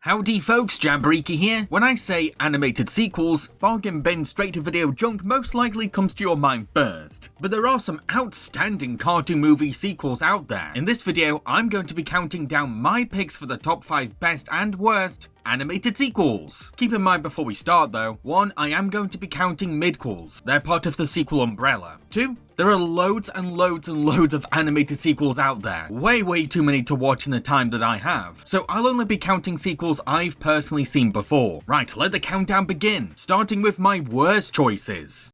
Howdy folks, Jambareeqi here. When I say animated sequels, bargain bin straight to video junk most likely comes to your mind first. But there are some outstanding cartoon movie sequels out there. In this video, I'm going to be counting down my picks for the top 5 best and worst animated sequels. Keep in mind before we start though, 1. I am going to be counting midquels. They're part of the sequel umbrella. 2. There are loads and loads and loads of animated sequels out there. Way too many to watch in the time that I have. So I'll only be counting sequels I've personally seen before. Right, let the countdown begin. Starting with my worst choices.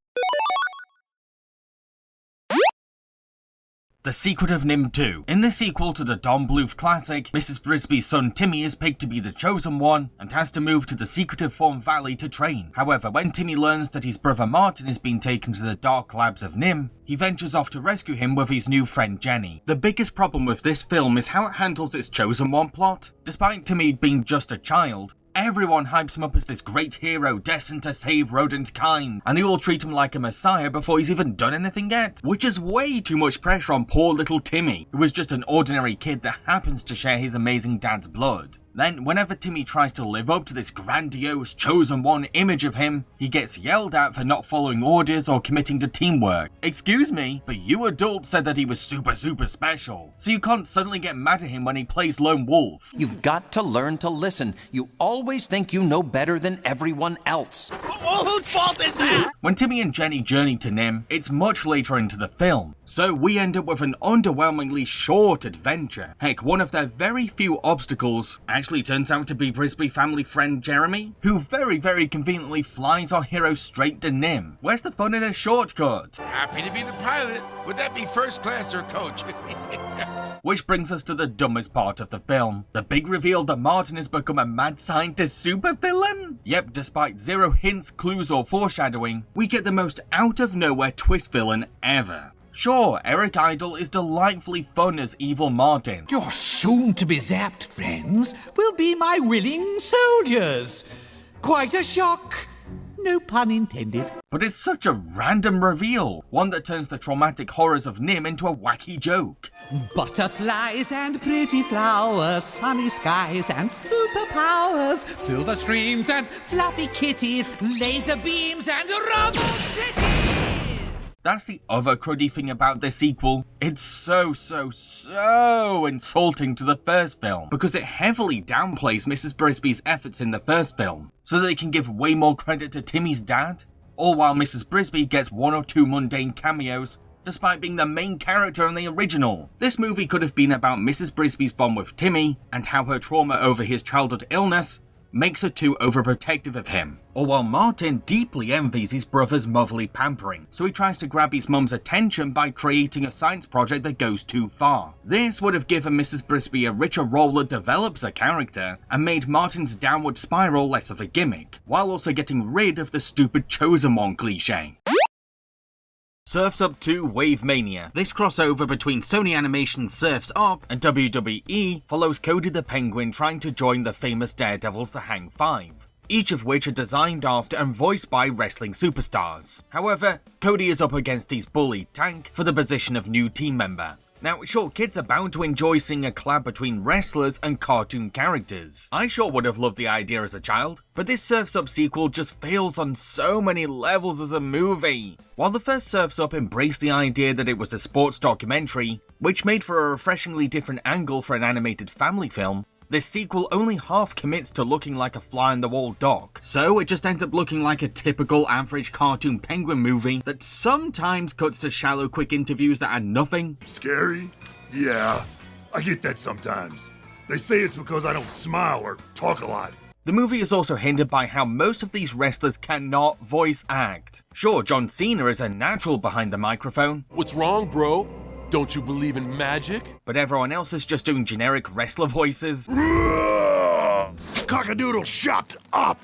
The Secret of NIMH 2. In the sequel to the Don Bluth classic, Mrs. Brisby's son Timmy is picked to be the chosen one and has to move to the secretive Fawn Valley to train. However, when Timmy learns that his brother Martin is being taken to the dark labs of NIMH, he ventures off to rescue him with his new friend Jenny. The biggest problem with this film is how it handles its chosen one plot. Despite Timmy being just a child, everyone hypes him up as this great hero destined to save rodent kind, and they all treat him like a messiah before he's even done anything yet, which is way too much pressure on poor little Timmy, who is just an ordinary kid that happens to share his amazing dad's blood. Then, whenever Timmy tries to live up to this grandiose chosen one image of him, he gets yelled at for not following orders or committing to teamwork. Excuse me, but you adults said that he was super special, so you can't suddenly get mad at him when he plays lone wolf. You've got to learn to listen. You always think you know better than everyone else. Well, whose fault is that? When Timmy and Jenny journey to NIMH, it's much later into the film, so we end up with an underwhelmingly short adventure. Heck, one of their very few obstacles actually turns out to be Brisby family friend Jeremy, who very conveniently flies our hero straight to NIMH. Where's the fun in a shortcut? Happy to be the pilot. Would that be first class or coach? Which brings us to the dumbest part of the film. The big reveal that Martin has become a mad scientist supervillain? Yep, despite zero hints, clues or foreshadowing, we get the most out of nowhere twist villain ever. Sure, Eric Idle is delightfully fun as evil Martin. Your soon-to-be zapped friends will be my willing soldiers. Quite a shock. No pun intended. But it's such a random reveal, one that turns the traumatic horrors of NIMH into a wacky joke. Butterflies and pretty flowers, sunny skies and superpowers, silver streams and fluffy kitties, laser beams and rubber cities! That's the other cruddy thing about this sequel. It's so insulting to the first film, because it heavily downplays Mrs. Brisby's efforts in the first film, so they can give way more credit to Timmy's dad, all while Mrs. Brisby gets 1 or 2 mundane cameos, despite being the main character in the original. This movie could have been about Mrs. Brisby's bond with Timmy, and how her trauma over his childhood illness makes her too overprotective of him. Or while Martin deeply envies his brother's motherly pampering, so he tries to grab his mum's attention by creating a science project that goes too far. This would have given Mrs. Brisby a richer role that develops her character, and made Martin's downward spiral less of a gimmick, while also getting rid of the stupid chosen one cliche. Surf's Up 2 Wave Mania. This crossover between Sony Animation's Surf's Up and WWE follows Cody the Penguin trying to join the famous Daredevils the Hang 5, each of which are designed after and voiced by wrestling superstars. However, Cody is up against his bully Tank for the position of new team member. Now, sure, kids are bound to enjoy seeing a collab between wrestlers and cartoon characters. I sure would have loved the idea as a child, but this Surf's Up sequel just fails on so many levels as a movie. While the first Surf's Up embraced the idea that it was a sports documentary, which made for a refreshingly different angle for an animated family film, this sequel only half commits to looking like a fly-on-the-wall doc, so it just ends up looking like a typical average cartoon penguin movie that sometimes cuts to shallow quick interviews that add nothing. Scary? Yeah, I get that sometimes. They say it's because I don't smile or talk a lot. The movie is also hindered by how most of these wrestlers cannot voice act. Sure, John Cena is a natural behind the microphone. What's wrong, bro? Don't you believe in magic? But everyone else is just doing generic wrestler voices. Cockadoodle, shut up!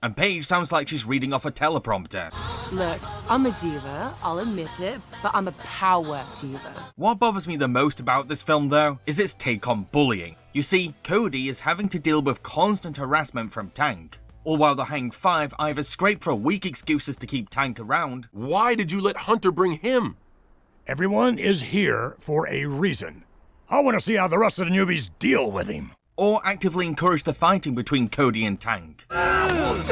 And Paige sounds like she's reading off a teleprompter. Look, I'm a diva, I'll admit it, but I'm a power diva. What bothers me the most about this film though, is its take on bullying. You see, Cody is having to deal with constant harassment from Tank, all while the Hang 5 either scrape for weak excuses to keep Tank around. Why did you let Hunter bring him? Everyone is here for a reason. I want to see how the rest of the newbies deal with him. or actively encourage the fighting between Cody and Tank. 1,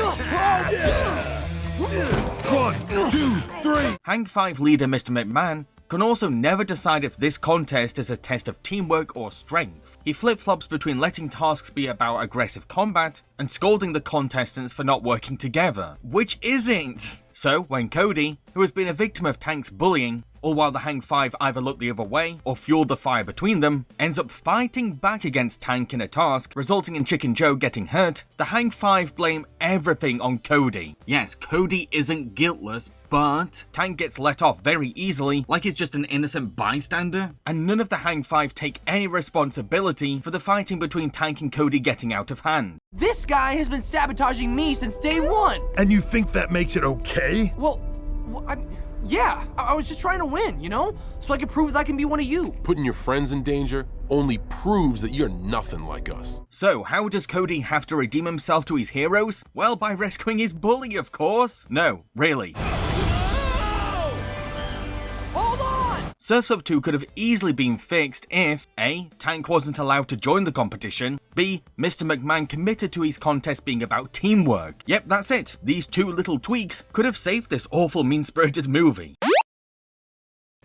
2, 3. Hang 5 leader Mr. McMahon can also never decide if this contest is a test of teamwork or strength. He flip-flops between letting tasks be about aggressive combat and scolding the contestants for not working together, which isn't. So when Cody, who has been a victim of Tank's bullying, all while the Hang 5 either looked the other way or fueled the fire between them, ends up fighting back against Tank in a task, resulting in Chicken Joe getting hurt, the Hang 5 blame everything on Cody. Yes, Cody isn't guiltless, but Tank gets let off very easily, like he's just an innocent bystander, and none of the Hang 5 take any responsibility for the fighting between Tank and Cody getting out of hand. This guy has been sabotaging me since day one! And you think that makes it okay? Well, yeah, I was just trying to win, you know? So I can prove that I can be one of you. Putting your friends in danger only proves that you're nothing like us. So, how does Cody have to redeem himself to his heroes? Well, by rescuing his bully, of course. No, really. Hold on! Surf's Up 2 could have easily been fixed if A. Tank wasn't allowed to join the competition, B. Mr. McMahon committed to his contest being about teamwork. Yep, that's it. These two little tweaks could have saved this awful mean-spirited movie.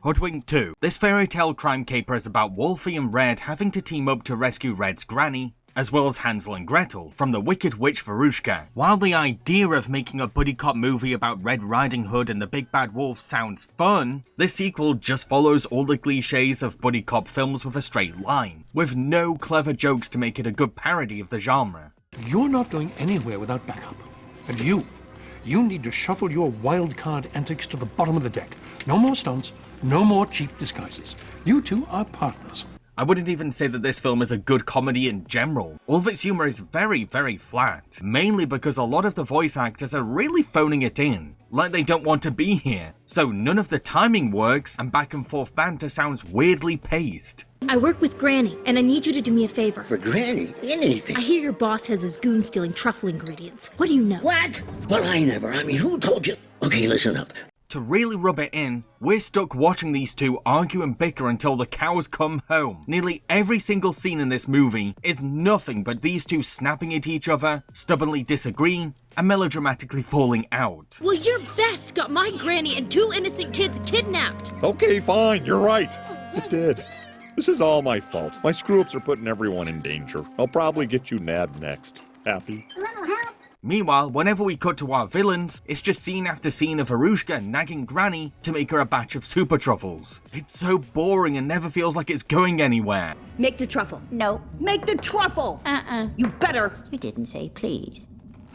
Hoodwinked 2. This fairy tale crime caper is about Wolfie and Red having to team up to rescue Red's granny, as well as Hansel and Gretel, from the Wicked Witch Verushka. While the idea of making a buddy cop movie about Red Riding Hood and the Big Bad Wolf sounds fun, this sequel just follows all the cliches of buddy cop films with a straight line, with no clever jokes to make it a good parody of the genre. You're not going anywhere without backup. And you need to shuffle your wild card antics to the bottom of the deck. No more stunts, no more cheap disguises. You two are partners. I wouldn't even say that this film is a good comedy in general. All of its humor is very, very flat, mainly because a lot of the voice actors are really phoning it in, like they don't want to be here, so none of the timing works and back and forth banter sounds weirdly paced. I work with Granny, and I need you to do me a favor. For Granny? Anything. I hear your boss has his goon stealing truffle ingredients. What do you know? What? Well, I never. I mean, who told you? Okay, listen up. To really rub it in, we're stuck watching these two argue and bicker until the cows come home. Nearly every single scene in this movie is nothing but these two snapping at each other, stubbornly disagreeing, and melodramatically falling out. Well, your best got my granny and 2 innocent kids kidnapped. Okay, fine, you're right. It did. This is all my fault. My screw-ups are putting everyone in danger. I'll probably get you nabbed next. Happy? Meanwhile, whenever we cut to our villains, it's just scene after scene of Verushka nagging Granny to make her a batch of super truffles. It's so boring and never feels like it's going anywhere. Make the truffle. No. Make the truffle! You better! You didn't say please.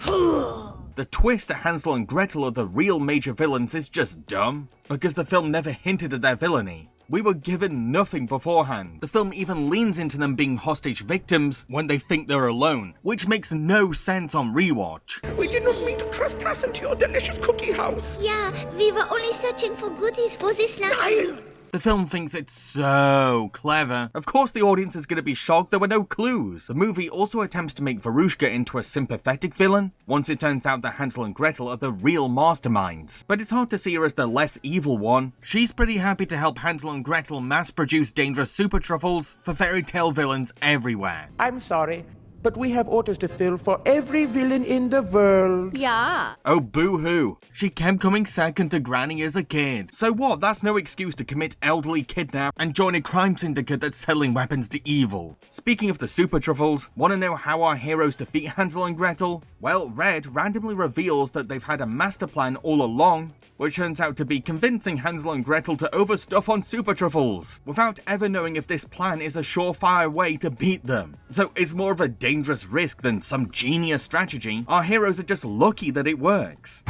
The twist that Hansel and Gretel are the real major villains is just dumb, because the film never hinted at their villainy. We were given nothing beforehand. The film even leans into them being hostage victims when they think they're alone, which makes no sense on rewatch. We did not mean to trespass into your delicious cookie house. Yeah, we were only searching for goodies for this night. The film thinks it's so clever. Of course the audience is going to be shocked there were no clues. The movie also attempts to make Verushka into a sympathetic villain, once it turns out that Hansel and Gretel are the real masterminds. But it's hard to see her as the less evil one. She's pretty happy to help Hansel and Gretel mass-produce dangerous super truffles for fairy tale villains everywhere. I'm sorry, but we have orders to fill for every villain in the world. Yeah. Oh, boo-hoo. She kept coming second to Granny as a kid. So what? That's no excuse to commit elderly kidnap and join a crime syndicate that's selling weapons to evil. Speaking of the super truffles, want to know how our heroes defeat Hansel and Gretel? Well, Red randomly reveals that they've had a master plan all along, which turns out to be convincing Hansel and Gretel to overstuff on super truffles, without ever knowing if this plan is a surefire way to beat them. So it's more of a dangerous risk than some genius strategy. Our heroes are just lucky that it works.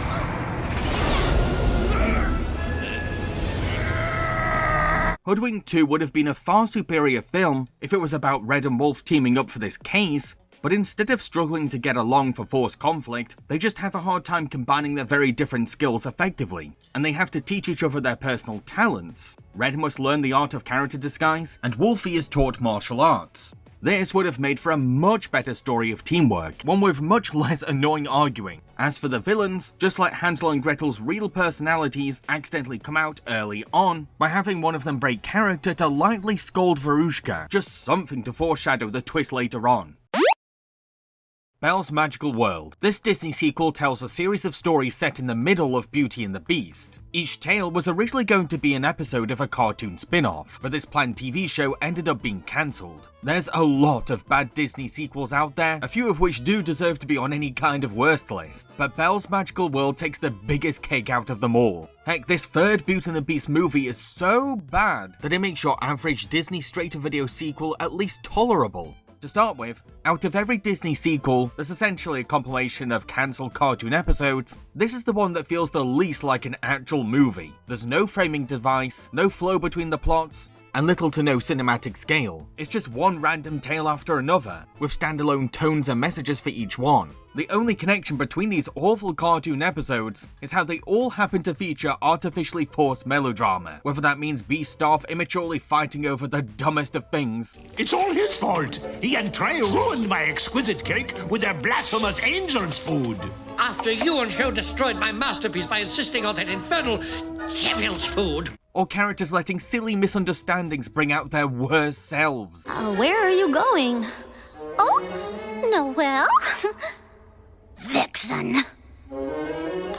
Hoodwinked 2 would have been a far superior film if it was about Red and Wolf teaming up for this case, but instead of struggling to get along for forced conflict, they just have a hard time combining their very different skills effectively, and they have to teach each other their personal talents. Red must learn the art of character disguise, and Wolfie is taught martial arts. This would have made for a much better story of teamwork, one with much less annoying arguing. As for the villains, just let Hansel and Gretel's real personalities accidentally come out early on by having one of them break character to lightly scold Verushka, just something to foreshadow the twist later on. Belle's Magical World. This Disney sequel tells a series of stories set in the middle of Beauty and the Beast. Each tale was originally going to be an episode of a cartoon spin-off, but this planned TV show ended up being cancelled. There's a lot of bad Disney sequels out there, a few of which do deserve to be on any kind of worst list, but Belle's Magical World takes the biggest cake out of them all. Heck, this third Beauty and the Beast movie is so bad that it makes your average Disney straight-to-video sequel at least tolerable. To start with, out of every Disney sequel that's essentially a compilation of cancelled cartoon episodes, this is the one that feels the least like an actual movie. There's no framing device, no flow between the plots, and little to no cinematic scale. It's just one random tale after another, with standalone tones and messages for each one. The only connection between these awful cartoon episodes is how they all happen to feature artificially forced melodrama, whether that means Beast staff immaturely fighting over the dumbest of things. It's all his fault. He and Trey ruined my exquisite cake with their blasphemous angel's food. After you and Joe destroyed my masterpiece by insisting on that infernal devil's food. Or characters letting silly misunderstandings bring out their worst selves. Where are you going? Oh, Noelle? Vixen.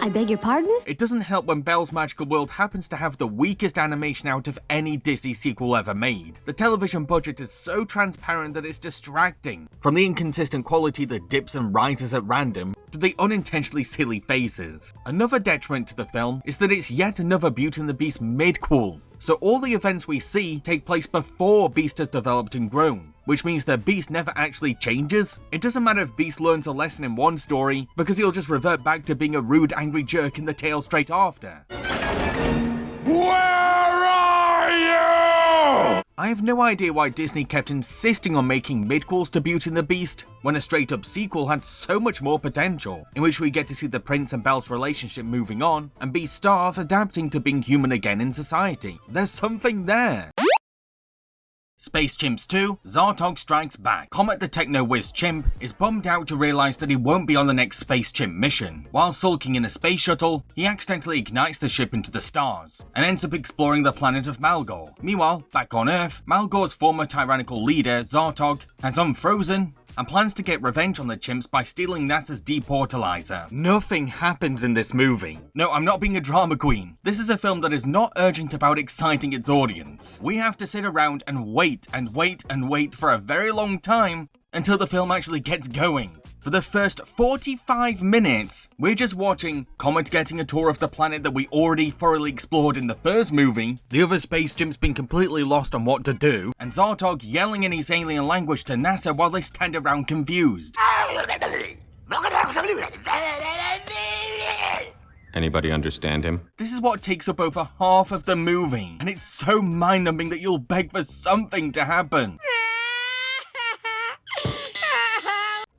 I beg your pardon? It doesn't help when Belle's Magical World happens to have the weakest animation out of any Disney sequel ever made. The television budget is so transparent that it's distracting, from the inconsistent quality that dips and rises at random, to the unintentionally silly phases. Another detriment to the film is that it's yet another Beauty and the Beast midquel, so all the events we see take place before Beast has developed and grown, which means that Beast never actually changes. It doesn't matter if Beast learns a lesson in one story, because he'll just revert back to being a rude, angry jerk in the tale straight after. Where are you? I have no idea why Disney kept insisting on making midquels to Beauty and the Beast, when a straight-up sequel had so much more potential, in which we get to see the Prince and Belle's relationship moving on, and Beast staff adapting to being human again in society. There's something there. Space Chimps 2, Zartog Strikes Back. Comet the Techno-Whiz chimp is bummed out to realise that he won't be on the next Space Chimp mission. While sulking in a space shuttle, he accidentally ignites the ship into the stars, and ends up exploring the planet of Malgor. Meanwhile, back on Earth, Malgor's former tyrannical leader, Zartog, has unfrozen and plans to get revenge on the chimps by stealing NASA's deportalizer. Nothing happens in this movie. No, I'm not being a drama queen. This is a film that is not urgent about exciting its audience. We have to sit around and wait and wait and wait for a very long time until the film actually gets going. For the first 45 minutes, we're just watching Comet getting a tour of the planet that we already thoroughly explored in the first movie, the other space chimps being completely lost on what to do, and Zartog yelling in his alien language to NASA while they stand around confused. Anybody understand him? This is what takes up over half of the movie, and it's so mind-numbing that you'll beg for something to happen.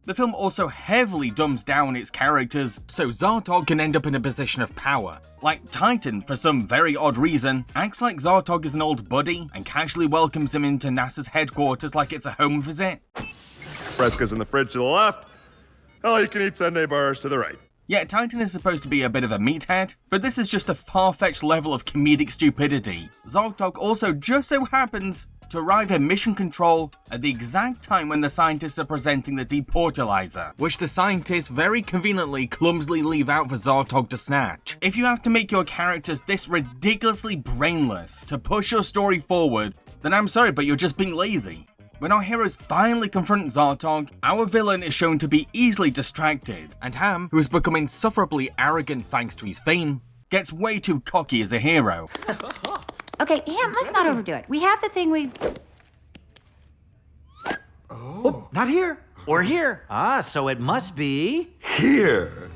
The film also heavily dumbs down its characters, so Zartog can end up in a position of power. Like Titan, for some very odd reason, acts like Zartog is an old buddy and casually welcomes him into NASA's headquarters like it's a home visit. Fresco's in the fridge to the left. All you can eat Sunday bars to the right. Yeah, Titan is supposed to be a bit of a meathead, but this is just a far-fetched level of comedic stupidity. Zartog also just so happens to arrive in mission control at the exact time when the scientists are presenting the deportalizer, which the scientists very conveniently clumsily leave out for Zartog to snatch. If you have to make your characters this ridiculously brainless to push your story forward, then I'm sorry, but you're just being lazy. When our heroes finally confront Zartog, our villain is shown to be easily distracted, and Ham, who has become insufferably arrogant thanks to his fame, gets way too cocky as a hero. Okay, Ham, let's not overdo it. We have the thing we... Oh, not here. Or here. Ah, so it must be... Here.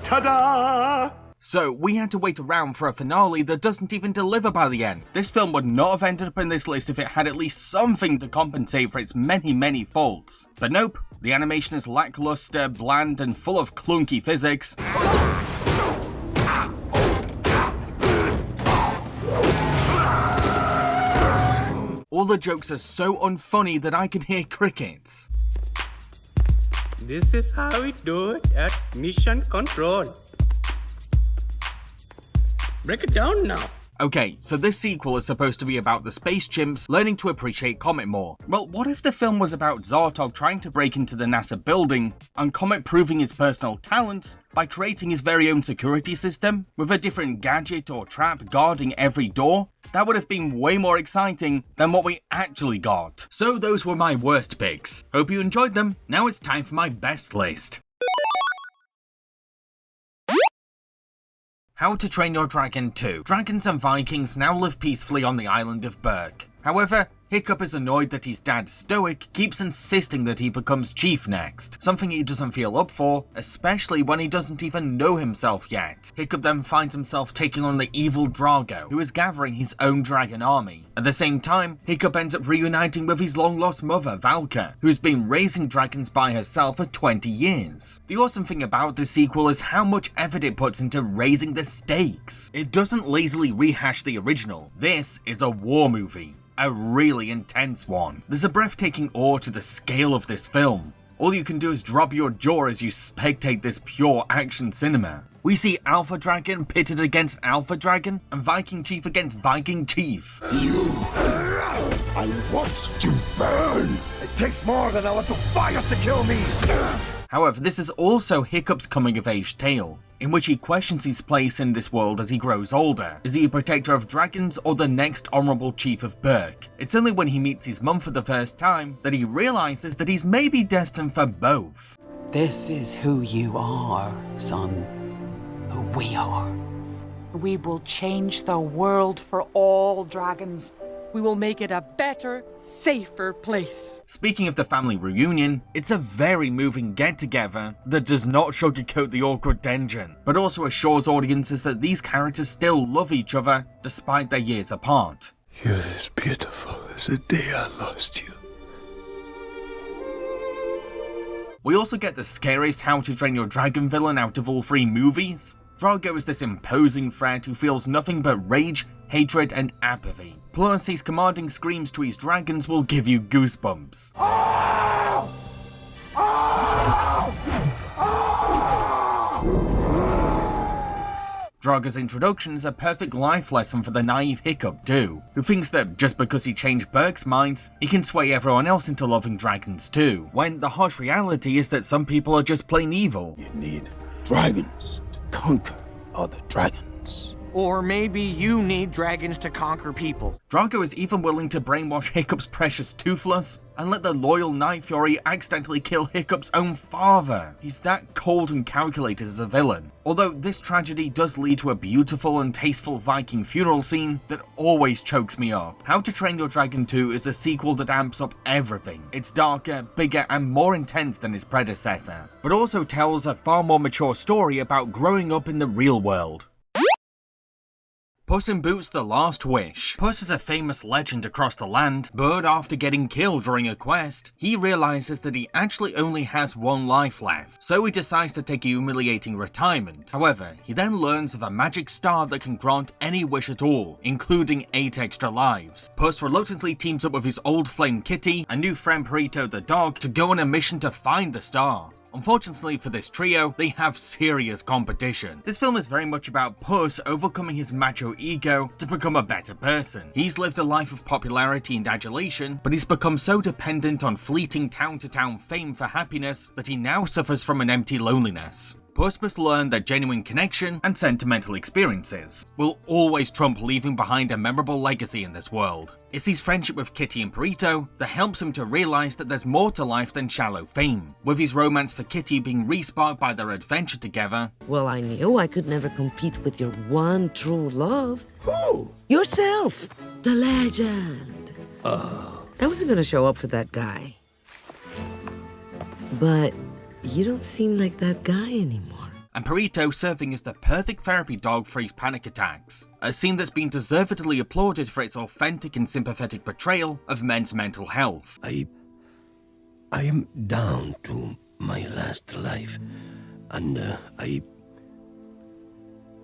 Ta-da! So we had to wait around for a finale that doesn't even deliver by the end. This film would not have ended up in this list if it had at least something to compensate for its many, many faults. But nope, the animation is lackluster, bland, and full of clunky physics. All the jokes are so unfunny that I can hear crickets. This is how we do it at Mission Control. Break it down now. Okay, so this sequel is supposed to be about the space chimps learning to appreciate Comet more. Well, what if the film was about Zartog trying to break into the NASA building and Comet proving his personal talents by creating his very own security system with a different gadget or trap guarding every door? That would have been way more exciting than what we actually got. So those were my worst picks. Hope you enjoyed them. Now it's time for my best list. How to Train Your Dragon 2. Dragons and Vikings now live peacefully on the island of Berk. However, Hiccup is annoyed that his dad, Stoic, keeps insisting that he becomes chief next, something he doesn't feel up for, especially when he doesn't even know himself yet. Hiccup then finds himself taking on the evil Drago, who is gathering his own dragon army. At the same time, Hiccup ends up reuniting with his long-lost mother, Valka, who's been raising dragons by herself for 20 years. The awesome thing about this sequel is how much effort it puts into raising the stakes. It doesn't lazily rehash the original. This is a war movie. A really intense one. There's a breathtaking awe to the scale of this film. All you can do is drop your jaw as you spectate this pure action cinema. We see Alpha Dragon pitted against Alpha Dragon and Viking Chief against Viking Chief. I want to burn! It takes more than a little fire to kill me! However, this is also Hiccup's coming-of-age tale, in which he questions his place in this world as he grows older. Is he a protector of dragons or the next honourable chief of Berk? It's only when he meets his mum for the first time that he realises that he's maybe destined for both. This is who you are, son. Who we are. We will change the world for all dragons. We will make it a better, safer place. Speaking of the family reunion, it's a very moving get-together that does not sugarcoat the awkward tension, but also assures audiences that these characters still love each other despite their years apart. You're as beautiful as the day I lost you. We also get the scariest How to Train Your Dragon villain out of all three movies. Drago is this imposing threat who feels nothing but rage, hatred, and apathy. Plus, his commanding screams to his dragons will give you goosebumps. Drago's introduction is a perfect life lesson for the naive Hiccup too, who thinks that just because he changed Berk's minds, he can sway everyone else into loving dragons too, when the harsh reality is that some people are just plain evil. You need dragons to conquer other dragons. Or maybe you need dragons to conquer people. Drago is even willing to brainwash Hiccup's precious Toothless and let the loyal Night Fury accidentally kill Hiccup's own father. He's that cold and calculated as a villain. Although this tragedy does lead to a beautiful and tasteful Viking funeral scene that always chokes me up. How to Train Your Dragon 2 is a sequel that amps up everything. It's darker, bigger, and more intense than its predecessor, but also tells a far more mature story about growing up in the real world. Puss in Boots: The Last Wish. Puss is a famous legend across the land, but after getting killed during a quest, he realizes that he actually only has one life left, so he decides to take a humiliating retirement. However, he then learns of a magic star that can grant any wish at all, including 8 extra lives. Puss reluctantly teams up with his old flame Kitty and new friend Perito the dog to go on a mission to find the star. Unfortunately for this trio, they have serious competition. This film is very much about Puss overcoming his macho ego to become a better person. He's lived a life of popularity and adulation, but he's become so dependent on fleeting town-to-town fame for happiness that he now suffers from an empty loneliness. Puss must learn that genuine connection and sentimental experiences will always trump leaving behind a memorable legacy in this world. It's his friendship with Kitty and Perito that helps him to realize that there's more to life than shallow fame, with his romance for Kitty being re-sparked by their adventure together. Well, I knew I could never compete with your one true love. Who? Yourself, the legend. I wasn't gonna show up for that guy. But you don't seem like that guy anymore. And Perito serving as the perfect therapy dog for his panic attacks, a scene that's been deservedly applauded for its authentic and sympathetic portrayal of men's mental health. I am down to my last life, and I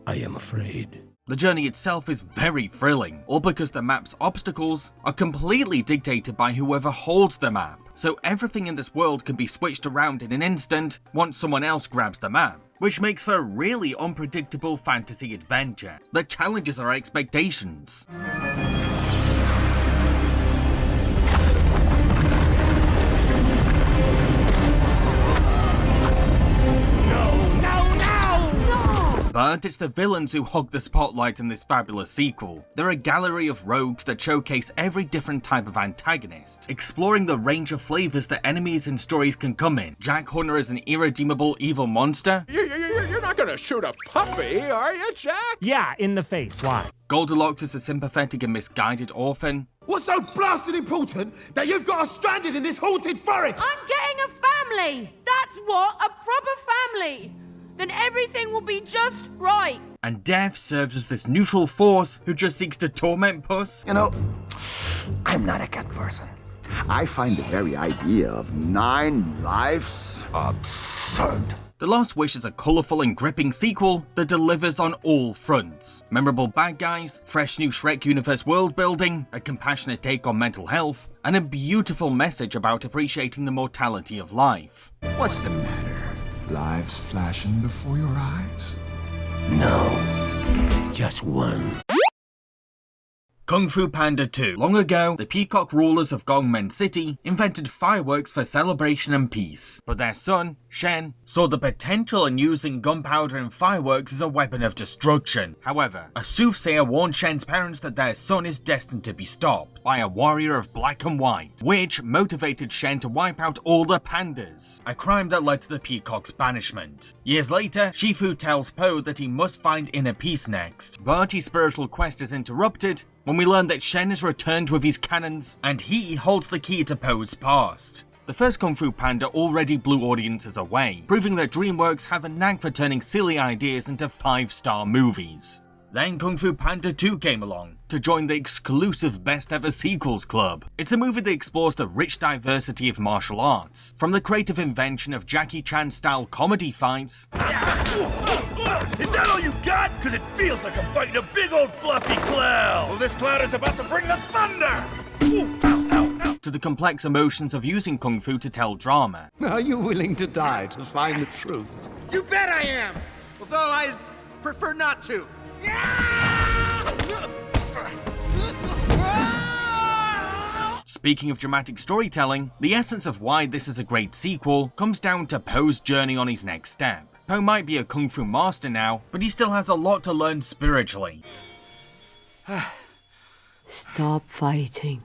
am afraid. The journey itself is very thrilling, all because the map's obstacles are completely dictated by whoever holds the map, so everything in this world can be switched around in an instant once someone else grabs the map, which makes for a really unpredictable fantasy adventure that challenges our expectations. But it's the villains who hog the spotlight in this fabulous sequel. They're a gallery of rogues that showcase every different type of antagonist, exploring the range of flavors that enemies and stories can come in. Jack Hunter is an irredeemable evil monster. You're not gonna shoot a puppy, are you, Jack? Yeah, in the face. Why? Goldilocks is a sympathetic and misguided orphan. What's so blasted important that you've got us stranded in this haunted forest? I'm getting a family! That's what, a proper family! Then everything will be just right. And Death serves as this neutral force who just seeks to torment Puss. You know, I'm not a cat person. I find the very idea of 9 lives absurd. The Last Wish is a colourful and gripping sequel that delivers on all fronts. Memorable bad guys, fresh new Shrek universe world building, a compassionate take on mental health, and a beautiful message about appreciating the mortality of life. What's the matter? Lives flashing before your eyes? No, just one. Kung Fu Panda 2. Long ago, the peacock rulers of Gongmen City invented fireworks for celebration and peace, but their son, Shen, saw the potential in using gunpowder and fireworks as a weapon of destruction. However, a soothsayer warned Shen's parents that their son is destined to be stopped by a warrior of black and white, which motivated Shen to wipe out all the pandas, a crime that led to the peacock's banishment. Years later, Shifu tells Po that he must find inner peace next, but his spiritual quest is interrupted when we learn that Shen has returned with his cannons, and he holds the key to Po's past. The first Kung Fu Panda already blew audiences away, proving that DreamWorks have a knack for turning silly ideas into 5-star movies. Then Kung Fu Panda 2 came along, to join the exclusive Best Ever Sequels Club. It's a movie that explores the rich diversity of martial arts, from the creative invention of Jackie Chan-style comedy fights, Is that all you got? Because it feels like I'm fighting a big old fluffy cloud! Well, this cloud is about to bring the thunder! Ooh, ow, ow, ow. to the complex emotions of using Kung Fu to tell drama. Are you willing to die to find the truth? You bet I am! Although I'd prefer not to. Speaking of dramatic storytelling, the essence of why this is a great sequel comes down to Po's journey on his next step. Po might be a Kung Fu master now, but he still has a lot to learn spiritually. Stop fighting.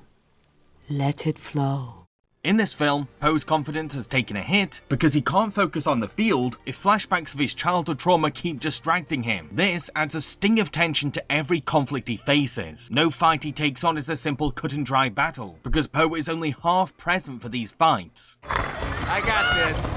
Let it flow. In this film, Po's confidence has taken a hit because he can't focus on the field if flashbacks of his childhood trauma keep distracting him. This adds a sting of tension to every conflict he faces. No fight he takes on is a simple cut and dry battle, because Po is only half present for these fights. I got this.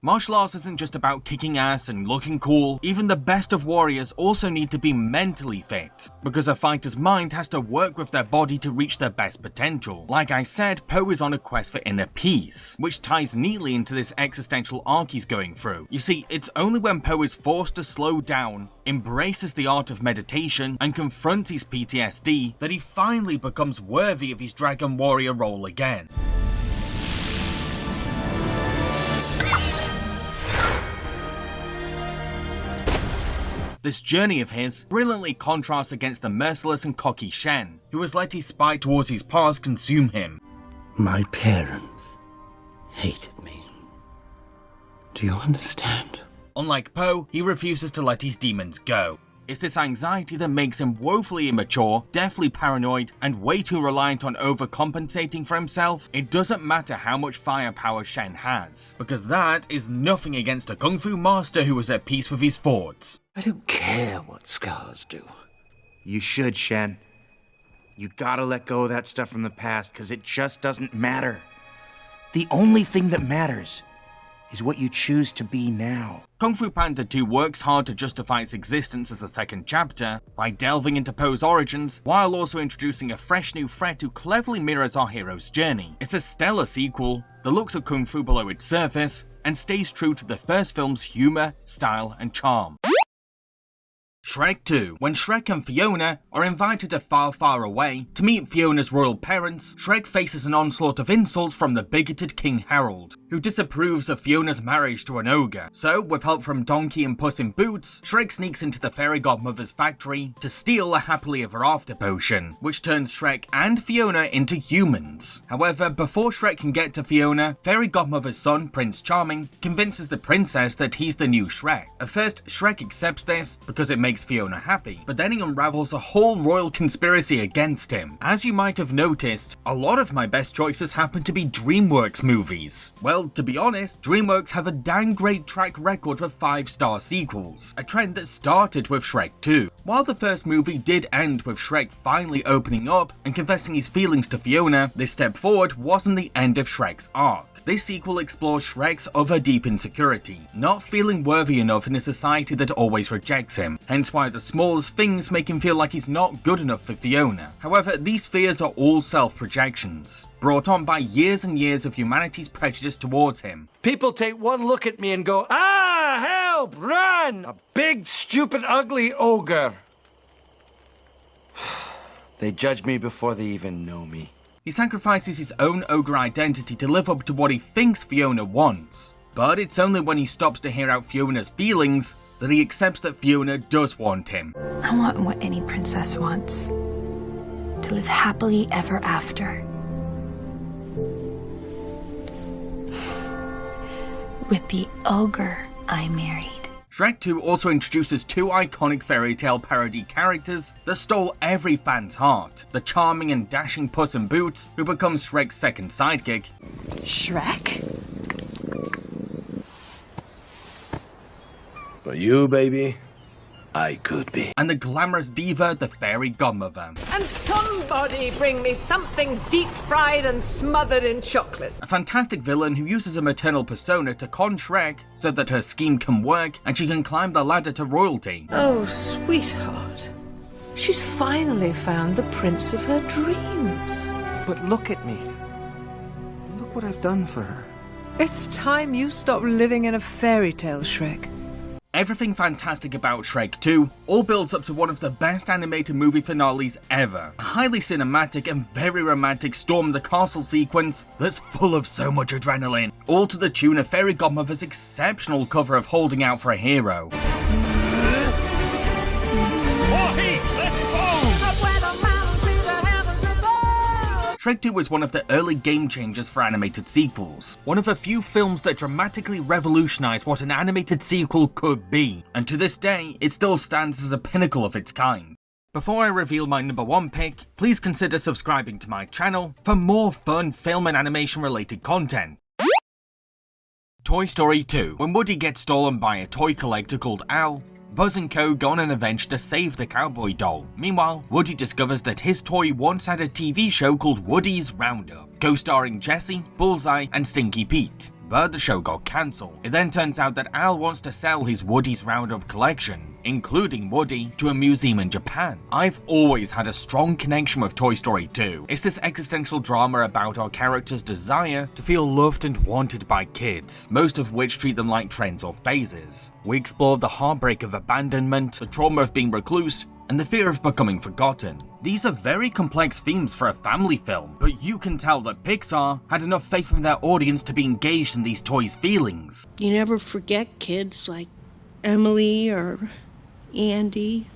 Martial arts isn't just about kicking ass and looking cool. Even the best of warriors also need to be mentally fit, because a fighter's mind has to work with their body to reach their best potential. Like I said, Po is on a quest for inner peace, which ties neatly into this existential arc he's going through. You see, it's only when Po is forced to slow down, embraces the art of meditation, and confronts his PTSD that he finally becomes worthy of his Dragon Warrior role again. This journey of his brilliantly contrasts against the merciless and cocky Shen, who has let his spite towards his past consume him. My parents hated me. Do you understand? Unlike Po, he refuses to let his demons go. It's this anxiety that makes him woefully immature, deathly paranoid, and way too reliant on overcompensating for himself. It doesn't matter how much firepower Shen has, because that is nothing against a Kung Fu master who is at peace with his thoughts. I don't care what scars do. You should, Shen. You gotta let go of that stuff from the past, because it just doesn't matter. The only thing that matters is what you choose to be now. Kung Fu Panda 2 works hard to justify its existence as a second chapter by delving into Poe's origins while also introducing a fresh new threat who cleverly mirrors our hero's journey. It's a stellar sequel that looks at Kung Fu below its surface and stays true to the first film's humour, style and charm. Shrek 2. When Shrek and Fiona are invited to Far, Far Away to meet Fiona's royal parents, Shrek faces an onslaught of insults from the bigoted King Harold, who disapproves of Fiona's marriage to an ogre. So, with help from Donkey and Puss in Boots, Shrek sneaks into the fairy godmother's factory to steal a happily ever after potion, which turns Shrek and Fiona into humans. However, before Shrek can get to Fiona, fairy godmother's son, Prince Charming, convinces the princess that he's the new Shrek. At first, Shrek accepts this because it makes Fiona happy, but then he unravels a whole royal conspiracy against him. As you might have noticed, a lot of my best choices happen to be DreamWorks movies. Well, to be honest, DreamWorks have a dang great track record of 5-star sequels, a trend that started with Shrek 2. While the first movie did end with Shrek finally opening up and confessing his feelings to Fiona, this step forward wasn't the end of Shrek's arc. This sequel explores Shrek's other deep insecurity, not feeling worthy enough in a society that always rejects him, hence why the smallest things make him feel like he's not good enough for Fiona. However, these fears are all self-projections, brought on by years and years of humanity's prejudice towards him. People take one look at me and go, "Ah, help, run! A big, stupid, ugly ogre." They judge me before they even know me. He sacrifices his own ogre identity to live up to what he thinks Fiona wants, but it's only when he stops to hear out Fiona's feelings that he accepts that Fiona does want him. I want what any princess wants. To live happily ever after. With the ogre I married. Shrek 2 also introduces two iconic fairy tale parody characters that stole every fan's heart. The charming and dashing Puss in Boots, who becomes Shrek's second sidekick. Shrek? For you, baby, I could be. And the glamorous diva, the fairy godmother. And somebody bring me something deep-fried and smothered in chocolate. A fantastic villain who uses a maternal persona to con Shrek so that her scheme can work and she can climb the ladder to royalty. Oh, sweetheart. She's finally found the prince of her dreams. But look at me. Look what I've done for her. It's time you stop living in a fairy tale, Shrek. Everything fantastic about Shrek 2 all builds up to one of the best animated movie finales ever. A highly cinematic and very romantic storm the castle sequence that's full of so much adrenaline, all to the tune of Fairy Godmother's exceptional cover of Holding Out for a Hero. Shrek 2 was one of the early game changers for animated sequels, one of a few films that dramatically revolutionized what an animated sequel could be, and to this day, it still stands as a pinnacle of its kind. Before I reveal my number one pick, please consider subscribing to my channel for more fun film and animation related content. Toy Story 2. When Woody gets stolen by a toy collector called Al, Buzz and Co go on an adventure to save the cowboy doll. Meanwhile, Woody discovers that his toy once had a TV show called Woody's Roundup, co-starring Jessie, Bullseye, and Stinky Pete. But the show got cancelled. It then turns out that Al wants to sell his Woody's Roundup collection, including Woody, to a museum in Japan. I've always had a strong connection with Toy Story 2. It's this existential drama about our characters' desire to feel loved and wanted by kids, most of which treat them like trends or phases. We explore the heartbreak of abandonment, the trauma of being recluse, and the fear of becoming forgotten. These are very complex themes for a family film, but you can tell that Pixar had enough faith in their audience to be engaged in these toys' feelings. You never forget kids like Emily or Andy,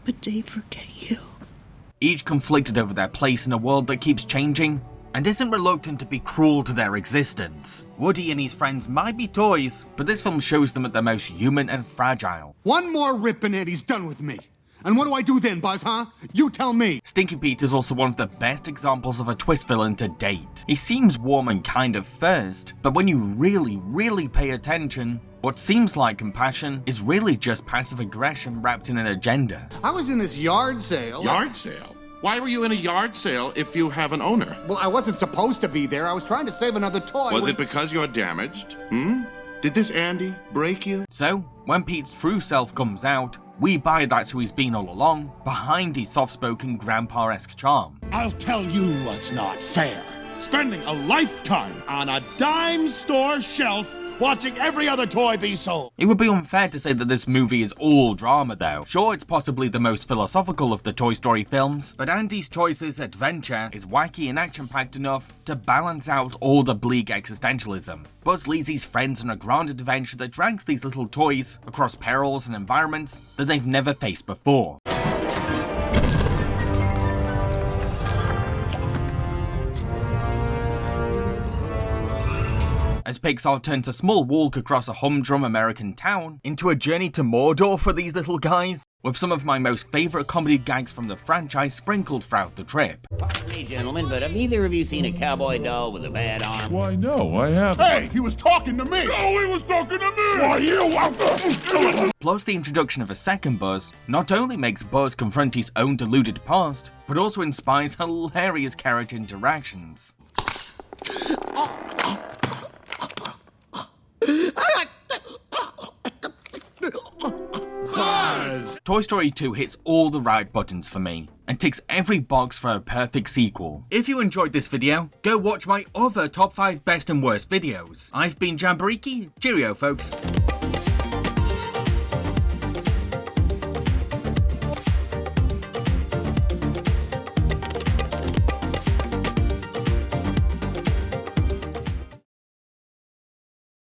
but they forget you. Each conflicted over their place in a world that keeps changing, and isn't reluctant to be cruel to their existence. Woody and his friends might be toys, but this film shows them at their most human and fragile. One more rip and Eddie's done with me. And what do I do then, Buzz, huh? You tell me. Stinky Pete is also one of the best examples of a twist villain to date. He seems warm and kind at first, but when you really pay attention, what seems like compassion is really just passive aggression wrapped in an agenda. I was in this yard sale. Yard sale? Why were you in a yard sale if you have an owner? Well, I wasn't supposed to be there. I was trying to save another toy. Was it because you're damaged? Did this Andy break you? So, when Pete's true self comes out, we buy that's who he's been all along, behind his soft-spoken grandpa-esque charm. I'll tell you what's not fair. Spending a lifetime on a dime store shelf watching every other toy be sold. It would be unfair to say that this movie is all drama though. Sure, it's possibly the most philosophical of the Toy Story films, but Andy's Choice's adventure is wacky and action-packed enough to balance out all the bleak existentialism. Buzz leads his friends on a grand adventure that drags these little toys across perils and environments that they've never faced before. As Pixar turns a small walk across a humdrum American town into a journey to Mordor for these little guys, with some of my most favourite comedy gags from the franchise sprinkled throughout the trip. Pardon me, gentlemen, but have either of you seen a cowboy doll with a bad arm? Why, no, I haven't. Hey, he was talking to me! No, he was talking to me! Why, you? Plus, the introduction of a second Buzz not only makes Buzz confront his own deluded past, but also inspires hilarious character interactions. Toy Story 2 hits all the right buttons for me, and ticks every box for a perfect sequel. If you enjoyed this video, go watch my other top 5 best and worst videos. I've been Jambareeqi, cheerio folks.